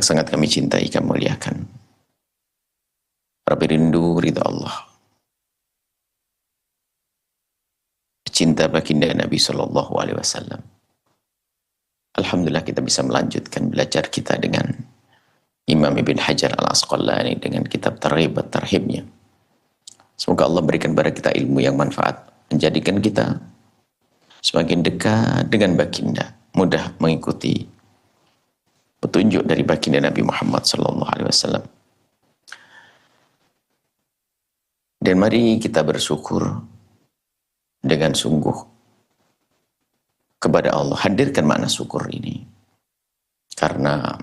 sangat kami cintai, kami muliakan. Rabbi rindu ridha Allah, cinta baginda Nabi Sallallahu Alaihi Wasallam. Alhamdulillah kita bisa melanjutkan belajar kita dengan Imam Ibn Hajar Al-Asqalani dengan kitab Targhib wa Tarhibnya. Semoga Allah berikan kepada kita ilmu yang manfaat, menjadikan kita semakin dekat dengan baginda, mudah mengikuti petunjuk dari baginda Nabi Muhammad Sallallahu Alaihi Wasallam. Dan mari kita bersyukur dengan sungguh kepada Allah. Hadirkan makna syukur ini, karena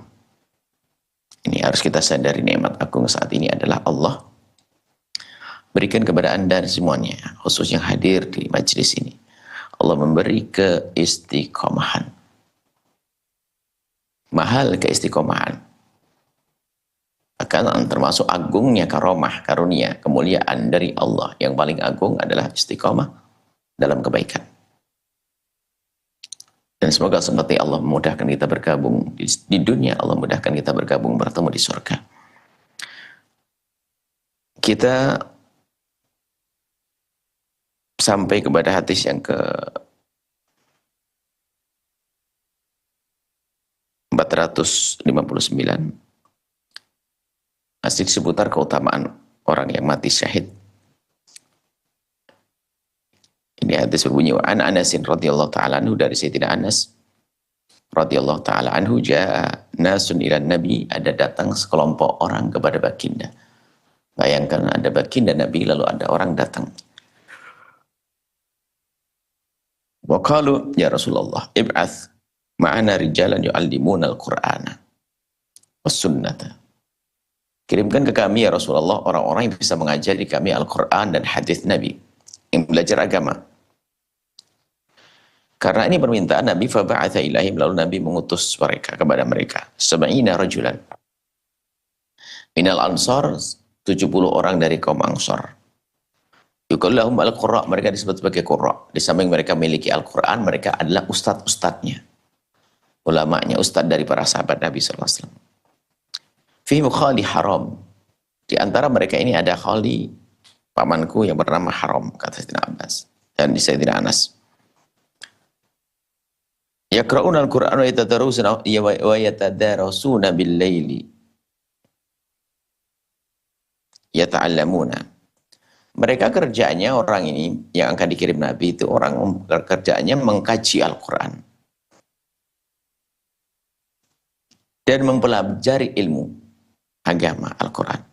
ini harus kita sadari nikmat agung saat ini adalah Allah berikan kepada Anda semuanya, khusus yang hadir di majelis ini. Allah memberi keistiqomahan, mahal keistiqomahan, akan termasuk agungnya karomah, karunia, kemuliaan dari Allah. Yang paling agung adalah istiqomah dalam kebaikan. Dan semoga seperti Allah memudahkan kita bergabung di dunia, Allah mudahkan kita bergabung bertemu di surga. Kita sampai kepada hadis yang ke 459, masih seputar keutamaan orang yang mati syahid. Ini hadis berbunyi, an Anasin radhiyallahu ta'ala anhu, dari Sayyidina Anas radhiyallahu ta'ala anhu, jaa nasun ila Nabi, ada datang sekelompok orang kepada baginda. Bayangkan ada baginda Nabi lalu ada orang datang. Wa qalu ya Rasulullah ib'ath ma'ana rijalan yu'allimuna al-Qur'ana was sunnata. Kirimkan ke kami ya Rasulullah orang-orang yang bisa mengajari kami Al-Qur'an dan hadis Nabi, yang belajar agama. Karena ini permintaan Nabi, fa ba'atha ilaihim, lalu Nabi mengutus mereka kepada mereka 70 rajulan minal ansar, 70 orang dari kaum Ansar. Yuqallahum al-qurra, mereka disebut sebagai qurra. Di samping mereka memiliki Al-Qur'an, mereka adalah ustad-ustadnya, ulamanya, ustad dari para sahabat Nabi sallallahu alaihi wasallam. Fi khali Haram, di antara mereka ini ada khali, pamanku yang bernama Haram, kata Sayyidina Abbas dan Sayyidina Anas. Yaqra'una al-Qur'an wa yatadarasuna bil-laili yata'allamuna. Mereka kerjanya, orang ini yang akan dikirim Nabi itu orang kerjanya mengkaji Al-Qur'an dan mempelajari ilmu agama Al-Qur'an.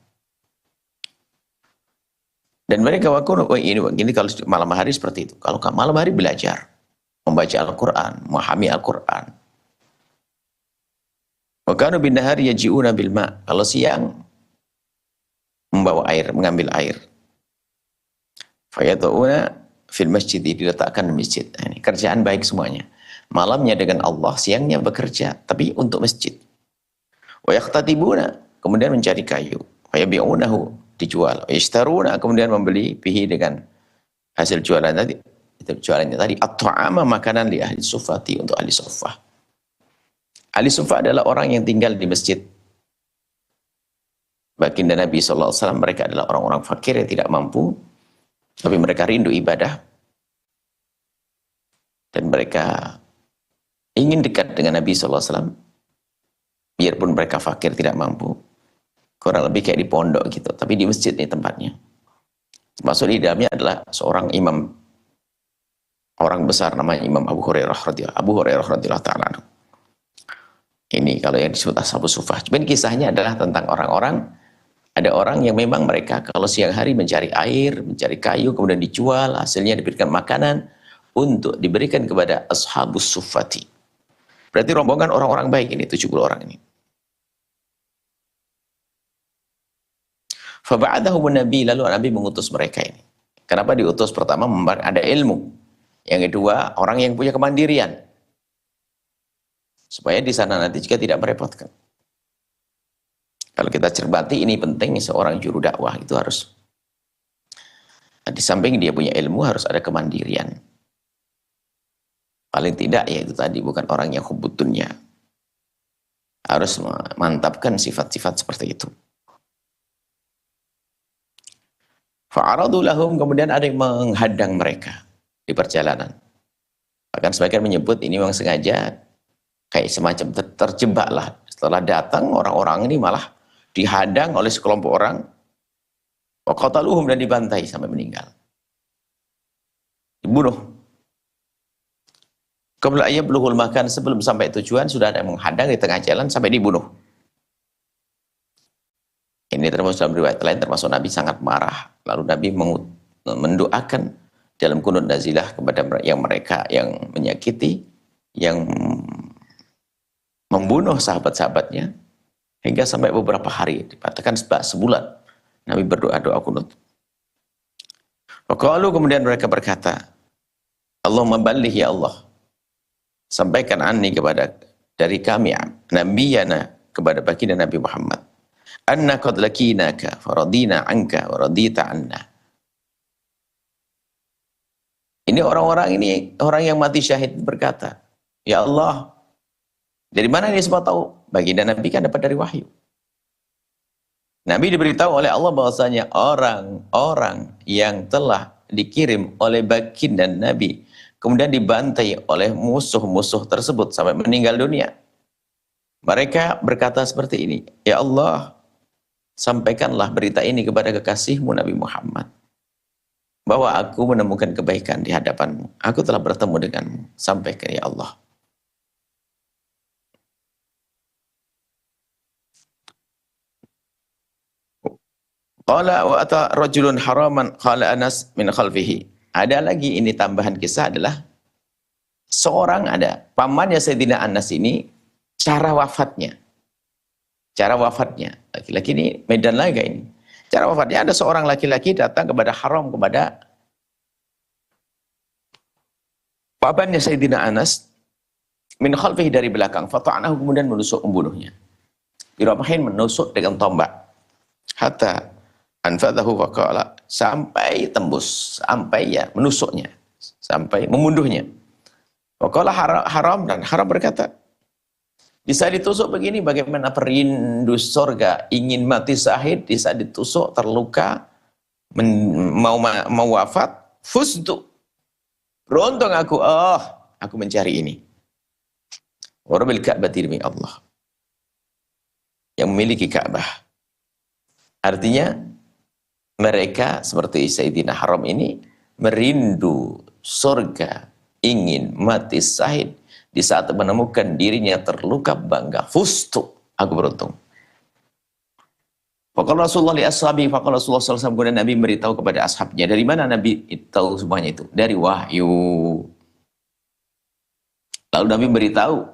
Dan mereka ini kalau malam hari seperti itu. Kalau malam hari belajar, membaca Al-Quran, memahami Al-Quran. Wa kanu bin nahari yaji'una bil ma'. Kalau siang membawa air, mengambil air. Fayata'una fil masjid, diletakkan di masjid. Nah, ini kerjaan baik semuanya. Malamnya dengan Allah, siangnya bekerja tapi untuk masjid. Wa yaqtatibuna, kemudian mencari kayu. Wa yabi'unahu, dijual. Wa yashtaruna, kemudian membeli bihi dengan hasil jualan tadi. Itu jualannya tadi, at-ta'ama, makanan li ahli suffati, untuk ahli suffah. Ahli suffah adalah orang yang tinggal di masjid baginda Nabi SAW. Mereka adalah orang-orang fakir yang tidak mampu, tapi mereka rindu ibadah dan mereka ingin dekat dengan Nabi SAW biarpun mereka fakir, tidak mampu. Kurang lebih kayak di pondok gitu, tapi di masjid ini tempatnya. Termasuk di dalamnya adalah seorang imam, orang besar namanya Imam Abu Hurairah radhiyallahu ta'ala. Ini kalau yang disebut Ashabus Suffah. Cuman kisahnya adalah tentang orang-orang, ada orang yang memang mereka kalau siang hari mencari air, mencari kayu, kemudian dijual, hasilnya diberikan makanan untuk diberikan kepada Ashabus Suffati. Berarti rombongan orang-orang baik ini, 70 orang ini. Faba'adahumun Nabi, lalu Nabi mengutus mereka ini. Kenapa diutus? Pertama, ada ilmu. Yang kedua, orang yang punya kemandirian. Supaya di sana nanti juga tidak merepotkan. Kalau kita cermati, ini penting, seorang juru dakwah itu harus, di samping dia punya ilmu, harus ada kemandirian. Paling tidak, ya itu tadi, bukan orang yang hubbud dunya. Harus memantapkan sifat-sifat seperti itu. Fa'aradu lahum, kemudian ada yang menghadang mereka di perjalanan. Bahkan sebagian menyebut ini memang sengaja, kayak semacam terjebak lah. Setelah datang, orang-orang ini malah dihadang oleh sekelompok orang, wa qataluhum, dan dibantai sampai meninggal. Dibunuh. Qabla ayyablughul makan, sebelum sampai tujuan sudah ada yang menghadang di tengah jalan sampai dibunuh. Ini termasuk dalam riwayat lain, termasuk Nabi sangat marah. Lalu Nabi mendoakan dalam kunut nazilah kepada mereka yang menyakiti, yang membunuh sahabat-sahabatnya, hingga sampai beberapa hari, dikatakan sebulan. Nabi berdoa-doa kunut. Waqalu, kemudian mereka berkata, Allahumma balligh ya Allah, sampaikan anni kepada dari kami nabiyana, kepada baginda Nabi Muhammad, anna qad lakinaka faradina anka wa radita anna. Ini orang-orang ini, orang yang mati syahid berkata, ya Allah, dari mana ini semua tahu? Baginda Nabi kan dapat dari wahyu. Nabi diberitahu oleh Allah bahwasanya orang-orang yang telah dikirim oleh baginda Nabi kemudian dibantai oleh musuh-musuh tersebut sampai meninggal dunia. Mereka berkata seperti ini, ya Allah, sampaikanlah berita ini kepada kekasihmu Nabi Muhammad, bahwa aku menemukan kebaikan di hadapanmu. Aku telah bertemu denganmu. Sampaikan ya Allah. Qala wa ata rajulun haraman qala Anas min khalfihi. Ada lagi, ini tambahan kisah adalah seorang ada pamannya Sayyidina Anas ini, cara wafatnya. Cara wafatnya. Laki-laki ini Medan Laga ini. Cara wafatnya, ada seorang laki-laki datang kepada Haram, kepada pamannya Sayyidina Anas, min khalfihi, dari belakang. Fata'anahu, kemudian menusuk, membunuhnya. Dirapahin, menusuk dengan tombak. Hatta anfadahu wa qala, sampai tembus, sampai ya menusuknya, sampai membunuhnya. Wa qala Haram, dan Haram berkata, bisa ditusuk begini, bagaimana perindu surga ingin mati syahid, bisa ditusuk terluka, mau wafat, fuztu, beruntung aku, aku mencari ini. Wa rabbil Ka'bah, demi Allah yang memiliki Ka'bah. Artinya mereka seperti Sayyidina Haram ini merindu surga, ingin mati syahid, di saat menemukan dirinya terluka, bangga, fustu, aku beruntung. Faqala Rasulullah li ashabi, faqala Rasulullah SAW, kemudian Nabi beritahu kepada ashabnya. Dari mana Nabi tahu semuanya itu? Dari wahyu. Lalu Nabi beritahu,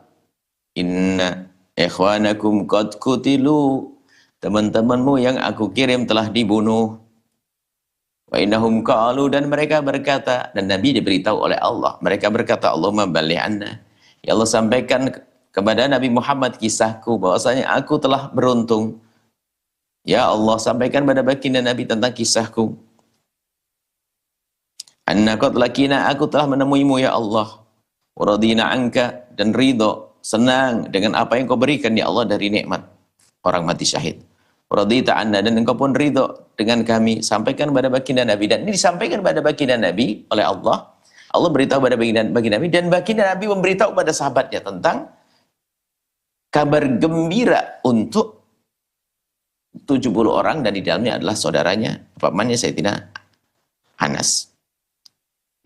inna ikhwanakum qad qutilu, teman-temanmu yang aku kirim telah dibunuh. Wa innahum qalu, dan mereka berkata, dan Nabi diberitahu oleh Allah, mereka berkata, Allahumma balligh anna, ya Allah, sampaikan kepada Nabi Muhammad kisahku, bahwasanya aku telah beruntung. Ya Allah, sampaikan pada baginda Nabi tentang kisahku. Anna qad lakina, aku telah menemuimu ya Allah. Wa radina anka, dan ridho, senang dengan apa yang kau berikan ya Allah dari nikmat orang mati syahid. Radita anna, dan engkau pun ridho dengan kami. Sampaikan kepada baginda Nabi, dan ini disampaikan kepada baginda Nabi oleh Allah. Allah beritahu kepada baginda Nabi, dan baginda Nabi memberitahu kepada sahabatnya tentang kabar gembira untuk 70 orang, dan di dalamnya adalah saudaranya, pamannya Sayyidina Anas.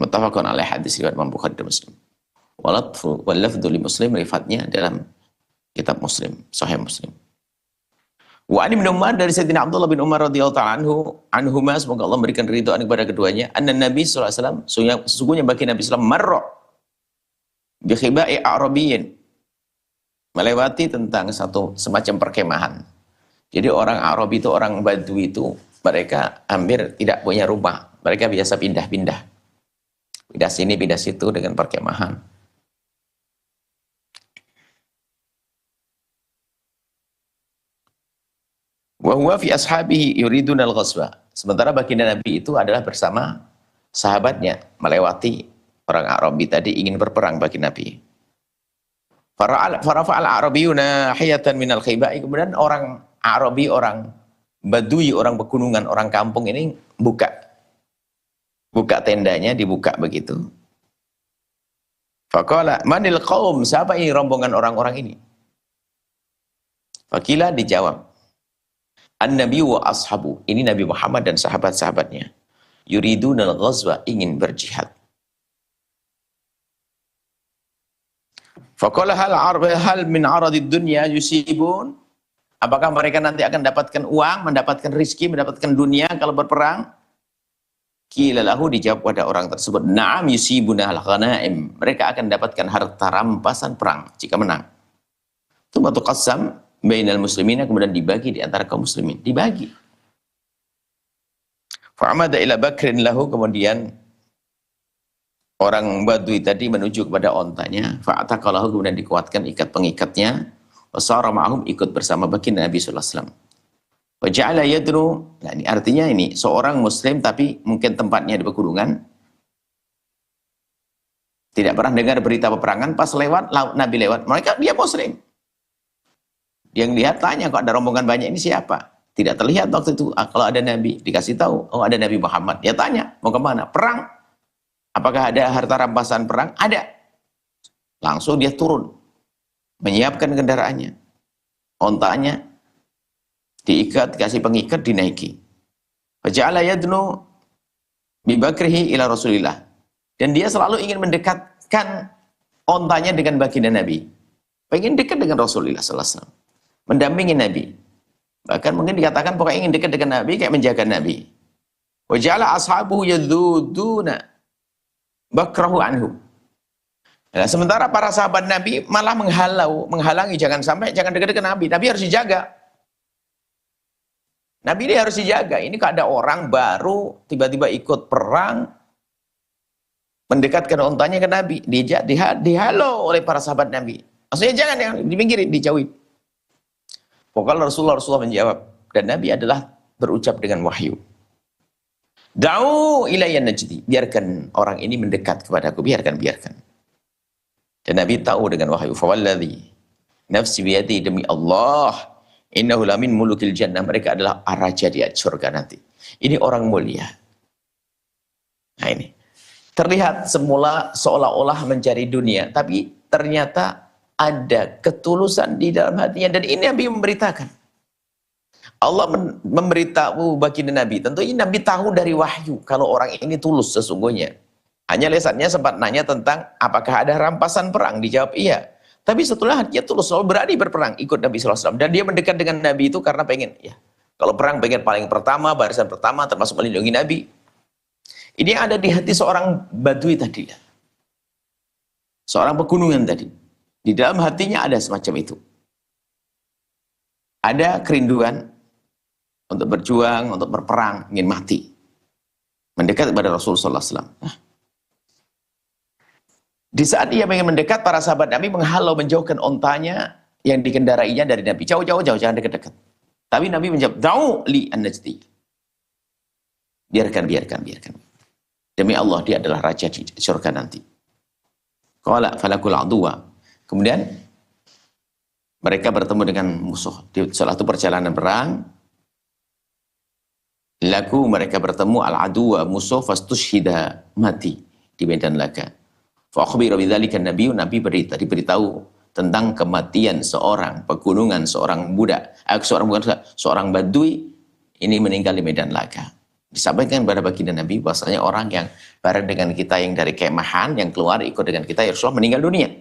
Muttafaqun alaih, hadis riwayat Imam Bukhari dan Muslim. Wal lafdhu li Muslim, rifatnya dalam kitab Muslim, Sahih Muslim. Wa an Ibnu Umar, dari Sayyidina Abdullah bin Umar radhiyallahu ta'ala anhuma, semoga Allah memberikan ridhaan kepada keduanya, anna Nabi sallallahu alaihi wasallam, sesungguhnya bagi Nabi sallallahu alaihi wasallam, marra bi khiba'i a'rabiyyin, melewati tentang satu semacam perkemahan. Jadi orang Arab itu, orang Badui itu, mereka hampir tidak punya rumah, mereka biasa pindah-pindah, pindah sini pindah situ dengan perkemahan. Wa huwa fi ashabihi yuridun al-ghazwa. Sementara baginda Nabi itu adalah bersama sahabatnya melewati orang Arabi tadi, ingin berperang bagi Nabi. Farafa'al Arabiyuna hayatan minal khayba'i. Kemudian orang Arabi, orang Badui, orang pegunungan, orang kampung ini buka tendanya, dibuka begitu. Faqala manil qaum, siapa ini rombongan orang-orang ini? Faqila, dijawab, an-nabi wa ashabu, ini Nabi Muhammad dan sahabat-sahabatnya, yuridunal ghazwa, ingin berjihad. Faqala hal min aradid dunya yusibun, apakah mereka nanti akan mendapatkan uang, mendapatkan rizki, mendapatkan dunia kalau berperang? Qila lahu, dijawab pada orang tersebut, na'am yusibuna al-ghanaim, mereka akan mendapatkan harta rampasan perang jika menang. Tsumma tuqassam bainal muslimina, kemudian dibagi di antara kaum muslimin, dibagi. Fa'amada ila bakrin lahu, kemudian orang Badui tadi menuju kepada ontanya, fa'ataqalahu, kemudian dikuatkan ikat pengikatnya, wasara ma'ahum, ikut bersama baginda Nabi sallallahu alaihi wasallam. Wa ja'ala yadru, nah ini artinya ini seorang muslim tapi mungkin tempatnya di pegunungan, tidak pernah dengar berita peperangan, pas lewat Nabi lewat, mereka dia muslim. Dia lihat, tanya, kok ada rombongan banyak ini siapa? Tidak terlihat waktu itu. Kalau ada Nabi, dikasih tahu, oh ada Nabi Muhammad. Dia tanya, mau kemana? Perang. Apakah ada harta rampasan perang? Ada. Langsung dia turun, menyiapkan kendaraannya, ontanya diikat, dikasih pengikat, dinaiki. Faja'ala yadnu bibakrihi ila Rasulillah. Dan dia selalu ingin mendekatkan ontanya dengan baginda Nabi. Pengen dekat dengan Rasulullah sallallahu alaihi wasallam, mendampingi Nabi. Bahkan mungkin dikatakan pokoknya ingin dekat dengan Nabi, kayak menjaga Nabi. Waja'ala ashabuhu yaduduna bakrahu anhu. Nah, sementara para sahabat Nabi malah menghalangi, jangan dekat dengan Nabi. Nabi harus dijaga. Nabi ini harus dijaga. Ini kalau ada orang baru tiba-tiba ikut perang, mendekatkan ontanya ke Nabi, dihalau oleh para sahabat Nabi. Maksudnya jangan, yang dipinggirin, dijauhin. Pokoknya Rasulullah menjawab, dan Nabi adalah berucap dengan wahyu. Da'u ilayya najdi, biarkan orang ini mendekat kepadaku, biarkan. Dan Nabi tahu dengan wahyu, fawalladhi nafsi biyadi, demi Allah, innahu lamin mulukil jannah, mereka adalah raja di surga nanti. Ini orang mulia. Nah ini, terlihat semula seolah-olah mencari dunia, tapi ternyata ada ketulusan di dalam hatinya. Dan ini Nabi memberitakan. Allah memberitahu baginda Nabi. Tentu ini Nabi tahu dari wahyu kalau orang ini tulus sesungguhnya. Hanya lisannya sempat nanya tentang apakah ada rampasan perang. Dijawab iya. Tapi setelah dia tulus, selalu berani berperang, ikut Nabi SAW. Dan dia mendekat dengan Nabi itu karena pengen, ya, kalau perang pengen paling pertama, barisan pertama, termasuk melindungi Nabi. Ini yang ada di hati seorang Badui tadi. Ya. Seorang pegunungan tadi. Di dalam hatinya ada semacam itu. Ada kerinduan untuk berjuang, untuk berperang, ingin mati. Mendekat kepada Rasulullah SAW. Nah, di saat dia ingin mendekat, para sahabat Nabi menghalau, menjauhkan ontanya yang dikendarainya dari Nabi. Jauh, jangan dekat-dekat. Tapi Nabi menjawab, "Da'u li an-najdi." Biarkan. Demi Allah, dia adalah raja di surga nanti. Qala falakul aduwa. Kemudian mereka bertemu dengan musuh di salah satu perjalanan perang. Mereka bertemu al-aduwa, musuh, fastushhida, mati di medan laga. Fa'akhbira bidzalika Nabi diberitahu tentang kematian seorang pegunungan, seorang Badui ini meninggal di medan laga. Disampaikan kepada baginda Nabi bahwasanya orang yang bareng dengan kita yang dari kemahan yang keluar ikut dengan kita ya Rasulullah meninggal dunia.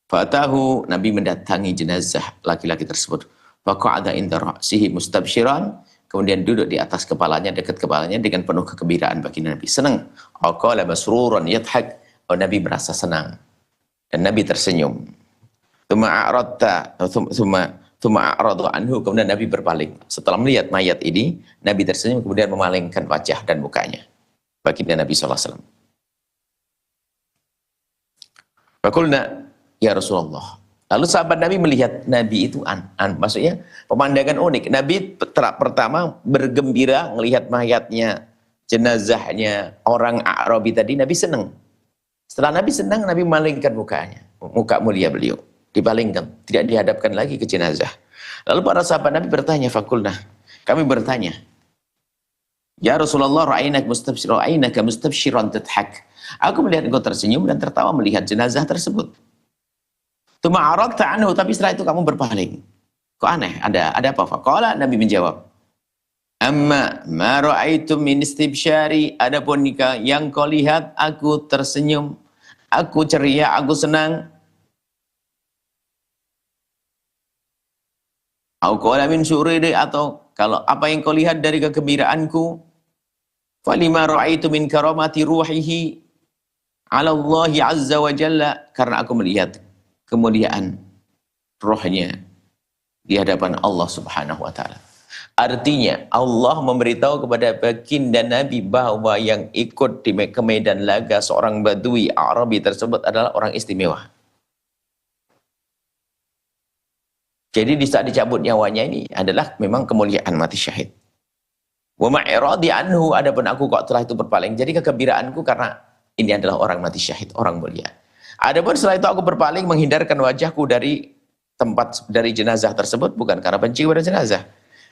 Fatahu, Nabi mendatangi jenazah laki-laki tersebut. Faqa'ada inda ra'sihi mustabsyiran, kemudian duduk di atas kepalanya, dekat kepalanya dengan penuh kegembiraan baginda Nabi. Senang. Aqala masruran yadhak. Oh, Nabi merasa senang. Dan Nabi tersenyum. Tsumma a'rada anhu, kemudian Nabi berpaling. Setelah melihat mayat ini, Nabi tersenyum kemudian memalingkan wajah dan mukanya. Baginda Nabi sallallahu alaihi wasallam. Faqulna ya Rasulullah. Lalu sahabat Nabi melihat Nabi itu maksudnya pemandangan unik. Nabi pertama bergembira melihat mayatnya, jenazahnya orang Arabi tadi. Nabi senang. Setelah Nabi senang, Nabi memalingkan mukanya. muka mulia beliau. Dipalingkan, tidak dihadapkan lagi ke jenazah. Lalu para sahabat Nabi bertanya, fakulna, kami bertanya, ya Rasulullah, ra'ainaka mustabshiran tadhak. Aku melihat engkau tersenyum dan tertawa melihat jenazah tersebut. Tuma aradta anhu, tapi setelah itu kamu berpaling. Kok aneh? Ada apa? Faqala, Nabi menjawab, amma ma ra'aitum min istibsyari, adapun yang kau lihat aku tersenyum, aku ceria, aku senang. Au qala min sururi, atau kalau apa yang kau lihat dari kegembiraanku, falima ra'aitu min karamati ruhihi ala Allah azza wa jalla, karena aku melihat kemuliaan rohnya di hadapan Allah subhanahu wa ta'ala. Artinya Allah memberitahu kepada baginda Nabi bahwa yang ikut ke medan laga seorang badui Arabi tersebut adalah orang istimewa. Jadi di saat dicabut nyawanya ini adalah memang kemuliaan mati syahid. Wa ma'iradi anhu, adapun aku kok telah itu berpaling. Jadi kegembiraanku karena ini adalah orang mati syahid, orang mulia. Adapun setelah itu aku berpaling menghindarkan wajahku dari tempat, dari jenazah tersebut, bukan karena benci kepada jenazah.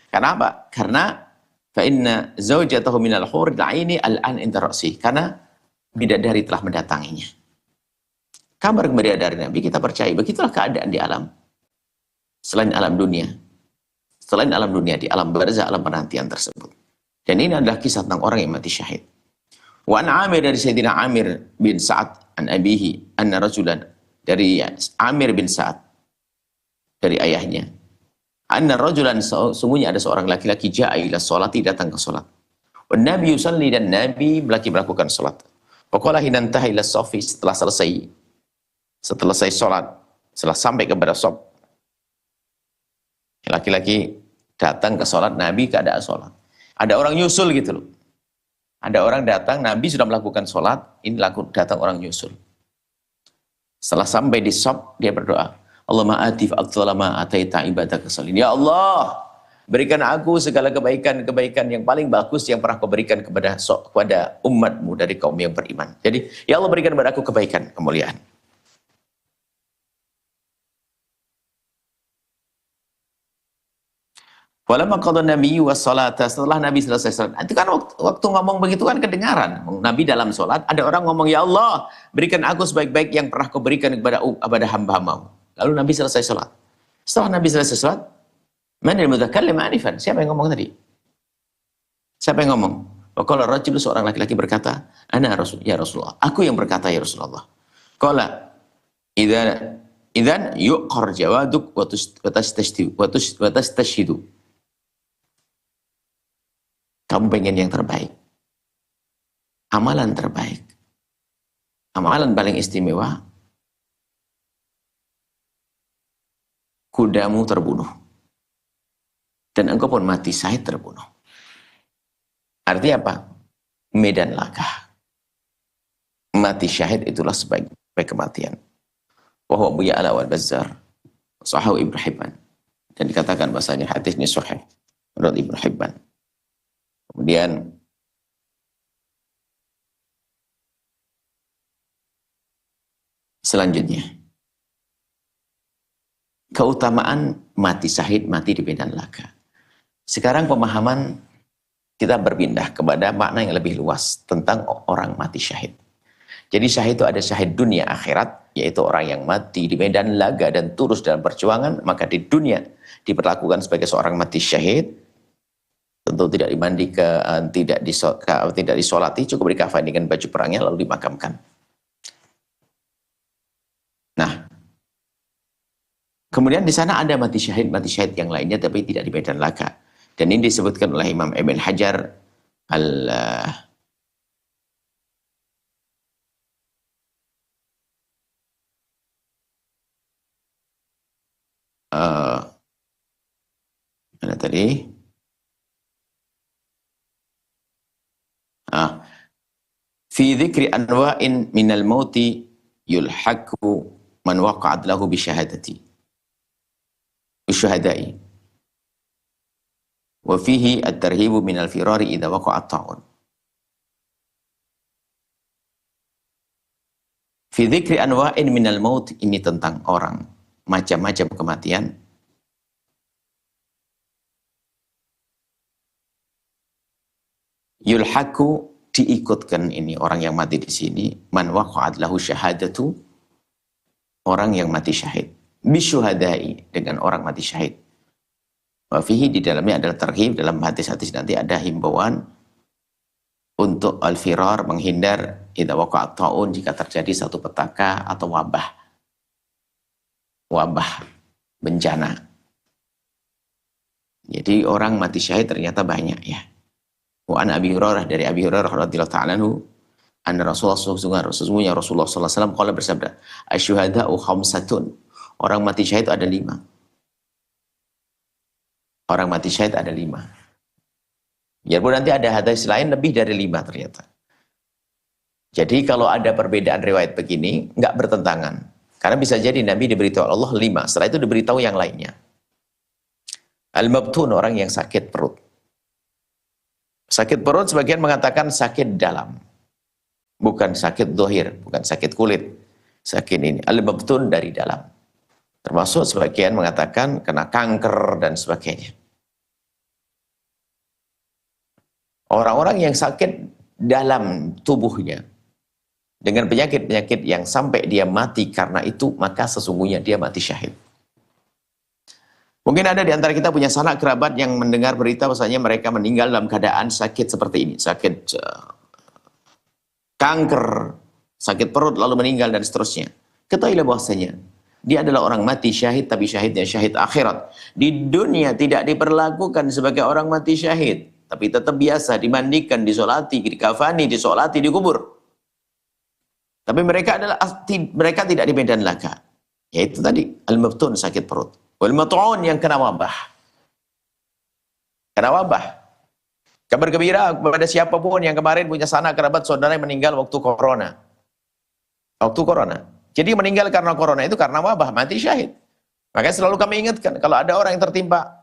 Karena apa? Karena fa inna zaujatahu minal huril aini al'an inda ra'si. Karena bidadari telah mendatanginya. Kabar gembira dari Nabi kita percaya, begitulah keadaan di alam. Selain alam dunia. Selain alam dunia, di alam barzah, alam penantian tersebut. Dan ini adalah kisah tentang orang yang mati syahid. Wa an Amir, dari Sayyidina Amir bin Sa'ad an abihi anna rajulan, dari Amir bin Sa'ad dari ayahnya, anna rajulan, sungguhnya ada seorang laki-laki ja'a ila sholati, datang ke salat. Wa Nabi yusalli, dan Nabi lagi melakukan salat. Faqala hina intaha ila shafi, setelah selesai salat, setelah sampai kepada shaf, laki-laki datang ke salat, Nabi keadaan salat. Ada orang nyusul gitu loh. Ada orang datang, Nabi sudah melakukan sholat, ini datang orang nyusul. Setelah sampai di shaf, dia berdoa, Allahumma atif afdhalama ataita ibadaka sholin. Ya Allah, berikan aku segala kebaikan-kebaikan yang paling bagus yang pernah kau berikan kepada umatmu dari kaum yang beriman. Jadi, ya Allah, berikan kepada aku kebaikan, kemuliaan. Walamma qada Nabi was-salata, setelah Nabi selesai salat. Itu kan waktu ngomong begitu kan kedengaran. Nabi dalam salat, ada orang ngomong, ya Allah, berikan aku sebaik-baik yang pernah kau berikan kepada hamba-Hambau. Lalu Nabi selesai salat. Setelah Nabi selesai salat, manil mutakallim anifan? Siapa yang ngomong tadi? Siapa yang ngomong? Waqala rajul, seorang laki-laki berkata, ana rasul, ya Rasulullah. Aku yang berkata, ya Rasulullah. Qala idzan yuqar jawaduk wa tastashhidu. Kamu pengen yang terbaik, amalan terbaik, amalan paling istimewa, kudamu terbunuh, dan engkau pun mati syahid terbunuh. Artinya apa? Medan laga. Mati syahid itulah sebaik kematian. Wahwa buya ala wal bazzar, sahahu Ibnu Hibban. Dan dikatakan bahasanya hadisnya sahih menurut Ibnu Hibban. Kemudian selanjutnya, keutamaan mati syahid, mati di medan laga. Sekarang pemahaman kita berpindah kepada makna yang lebih luas tentang orang mati syahid. Jadi syahid itu ada syahid dunia akhirat, yaitu orang yang mati di medan laga dan terus dalam perjuangan, maka di dunia diperlakukan sebagai seorang mati syahid. Tentu tidak dimandikan, tidak disolati, cukup dikafani dengan baju perangnya lalu dimakamkan. Nah, kemudian di sana ada mati syahid yang lainnya, tapi tidak di medan laga. Dan ini disebutkan oleh Imam Ibn Hajar mana tadi? Fi dzikri anwa'in minal mauti yulhaqu man waqa'at lahu bi syuhada'i. Wa fihi at-tarhibu minal firari idza waqa'a at-ta'un. Fi dzikri anwa'in minal maut, ini tentang orang macam-macam kematian. Yulhaku, diikutkan ini orang yang mati di sini, man waqa'at lahu syahadatu, orang yang mati syahid, bisyuhadai, dengan orang mati syahid. Wa fihi, di dalamnya adalah targhib, dalam hadis-hadis nanti ada himbauan untuk al-firar, menghindar idza waqa'at ta'un, jika terjadi satu petaka atau wabah bencana. Jadi orang mati syahid ternyata banyak ya. Wa an Abi Hurairah, dari Abi Hurairah radhiyallahu ta'ala anhu, anna Rasulullah, sesungguhnya Rasulullah sallallahu alaihi wasallam qala, bersabda, asyuhada'u khamsatun, orang mati syahid ada 5. Orang mati syahid ada 5. Biarpun nanti ada hadis lain lebih dari 5 ternyata. Jadi kalau ada perbedaan riwayat begini, enggak bertentangan. Karena bisa jadi Nabi diberitahu Allah 5, setelah itu diberitahu yang lainnya. Al-mabtun, orang yang sakit perut. Sakit perut sebagian mengatakan sakit dalam. Bukan sakit dohir, bukan sakit kulit. Sakit ini, al-mabtun, dari dalam. Termasuk sebagian mengatakan kena kanker dan sebagainya. Orang-orang yang sakit dalam tubuhnya dengan penyakit-penyakit yang sampai dia mati karena itu, maka sesungguhnya dia mati syahid. Mungkin ada di antara kita punya sanak kerabat yang mendengar berita bahwasanya mereka meninggal dalam keadaan sakit seperti ini, sakit kanker, sakit perut lalu meninggal dan seterusnya. Ketahuilah bahwasanya dia adalah orang mati syahid, tapi syahidnya syahid akhirat. Di dunia tidak diperlakukan sebagai orang mati syahid, tapi tetap biasa dimandikan, disolati, dikafani, disolati, dikubur. Tapi mereka tidak di medan laga. Yaitu tadi al-mabtun, sakit perut. Wal mat'un, yang kena wabah. Kena wabah. Kabar gembira kepada siapapun yang kemarin punya sanak kerabat saudara yang meninggal waktu corona. Waktu corona. Jadi meninggal karena corona itu karena wabah, mati syahid. Makanya selalu kami ingatkan, kalau ada orang yang tertimpa,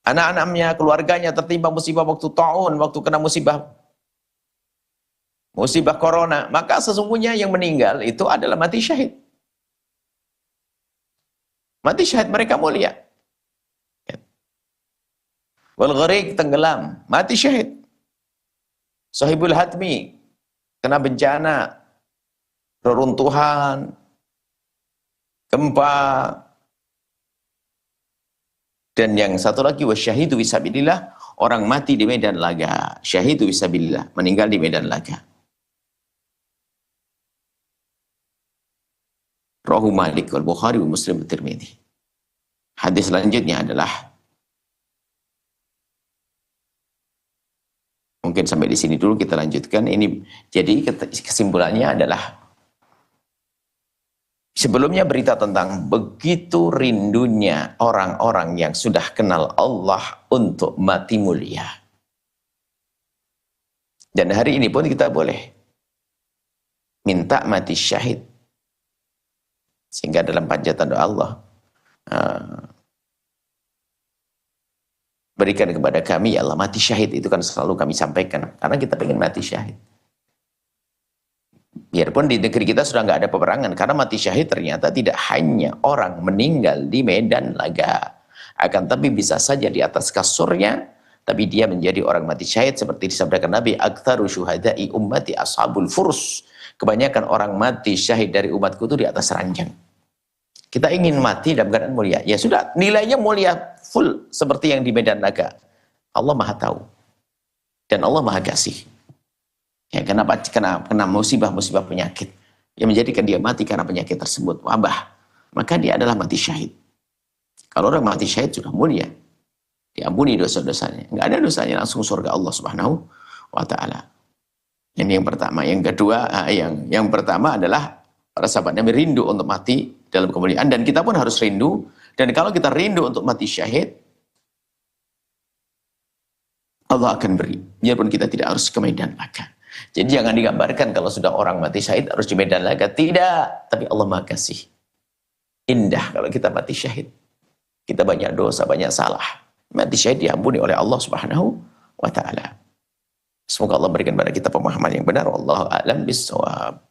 anak-anaknya, keluarganya tertimpa musibah waktu ta'un, waktu kena musibah corona, maka sesungguhnya yang meninggal itu adalah mati syahid. Mati syahid mereka mulia. Wal gharik, tenggelam, mati syahid. Sahibul hatmi, kena bencana, reruntuhan, gempa. Dan yang satu lagi, wasyahidu fisabilillah, orang mati di medan laga. Syahidu fisabilillah, meninggal di medan laga. Rawahu Malik wal Bukhari wa Muslim wa Tirmidzi. Hadis selanjutnya adalah, mungkin sampai di sini dulu kita lanjutkan. Ini jadi kesimpulannya adalah, sebelumnya berita tentang begitu rindunya orang-orang yang sudah kenal Allah untuk mati mulia. Dan hari ini pun kita boleh minta mati syahid. Sehingga dalam panjatan doa Allah, berikan kepada kami ya Allah mati syahid. Itu kan selalu kami sampaikan, karena kita pengen mati syahid. Biarpun di negeri kita sudah nggak ada peperangan, karena mati syahid ternyata tidak hanya orang meninggal di medan laga, akan tapi bisa saja di atas kasurnya, tapi dia menjadi orang mati syahid seperti disabdakan Nabi, aktsaru syuhada'i ummati ashabul furs. Kebanyakan orang mati syahid dari umatku itu di atas ranjang. Kita ingin mati dalam keadaan mulia, ya sudah, nilainya mulia full seperti yang di medan laga. Allah Maha tahu dan Allah Maha kasih. Ya, kenapa kena musibah-musibah penyakit yang menjadikan dia mati karena penyakit tersebut, wabah, maka dia adalah mati syahid. Kalau orang mati syahid sudah mulia, diampuni dosa-dosanya, nggak ada dosanya, langsung surga Allah Subhanahu wa Ta'ala. Ini yang pertama. Yang kedua, yang pertama adalah para sahabat Nabi rindu untuk mati dalam kemuliaan, dan kita pun harus rindu. Dan kalau kita rindu untuk mati syahid, Allah akan beri, biarpun kita tidak harus ke medan laga. Jadi jangan digambarkan kalau sudah orang mati syahid harus di medan laga. Tidak, tapi Allah Maha kasih. Indah kalau kita mati syahid. Kita banyak dosa, banyak salah. Mati syahid diampuni oleh Allah Subhanahu wa Ta'ala. Semoga Allah berikan kepada kita pemahaman yang benar. Wallahu a'lam bishawab.